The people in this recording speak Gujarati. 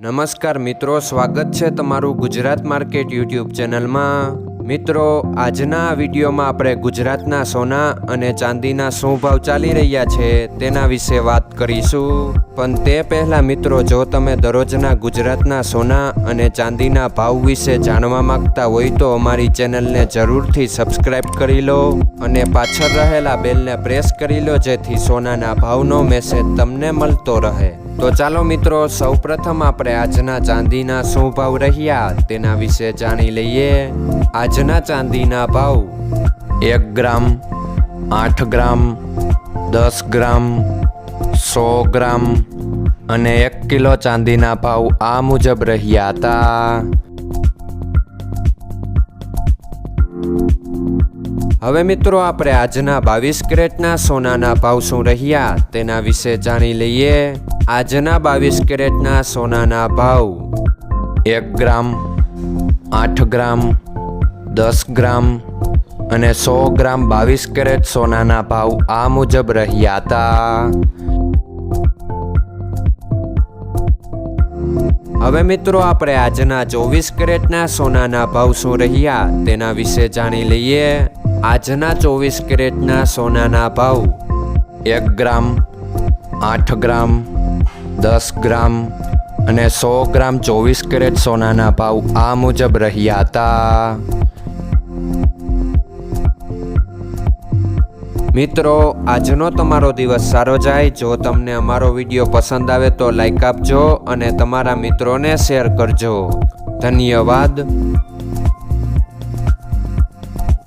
નમસ્કાર મિત્રો, સ્વાગત છે તમારું ગુજરાત માર્કેટ યુટ્યુબ ચેનલમાં। મિત્રો, આજના વિડીયોમાં આપણે ગુજરાતના સોના અને ચાંદીના શું ભાવ ચાલી રહ્યા છે તેના વિશે વાત કરીશું। પણ તે પહેલાં મિત્રો, જો તમે દરરોજના ગુજરાતના સોના અને ચાંદીના ભાવ વિશે જાણવા માંગતા હોય તો અમારી ચેનલને જરૂરથી સબસ્ક્રાઈબ કરી લો અને પાછળ રહેલા બેલને પ્રેસ કરી લો, જેથી સોનાના ભાવનો મેસેજ તમને મળતો રહે। તો ચાલો મિત્રો, સૌપ્રથમ આપણે આજના ચાંદીના શું ભાવ રહ્યા તેના વિશે જાણી લઈએ। આજના ચાંદીના ભાવ 1 ગ્રામ, 8 ગ્રામ, 10 ગ્રામ, 100 ગ્રામ અને 1 કિલો ચાંદીના ભાવ આ મુજબ રહ્યા હતા। હવે મિત્રો, આપણે આજના 22 કેરેટના સોનાના ભાવ શું રહ્યા તેના વિશે જાણી લઈએ। આજના 22 કેરેટના સોનાના ભાવ 1 ગ્રામ, 8 ગ્રામ, 10 ગ્રામ અને 100 ગ્રામ 22 કેરેટ સોનાના ભાવ આ મુજબ રહ્યા હતા। હવે મિત્રો, આપણે આજના 24 કેરેટના સોનાના ભાવ શું રહ્યા તેના વિશે જાણી લઈએ। આજના 24 કેરેટના સોનાના ભાવ 1 ગ્રામ, 8 ગ્રામ, 10 ગ્રામ અને 100 ગ્રામ 24 કેરેટ સોનાના ભાવ આ મુજબ રહ્યા હતા। મિત્રો, આજનો તમારો દિવસ સારો જાય। જો તમને અમારો વિડીયો પસંદ આવે તો લાઈક આપજો અને તમારા મિત્રોને શેર કરજો। ધન્યવાદ।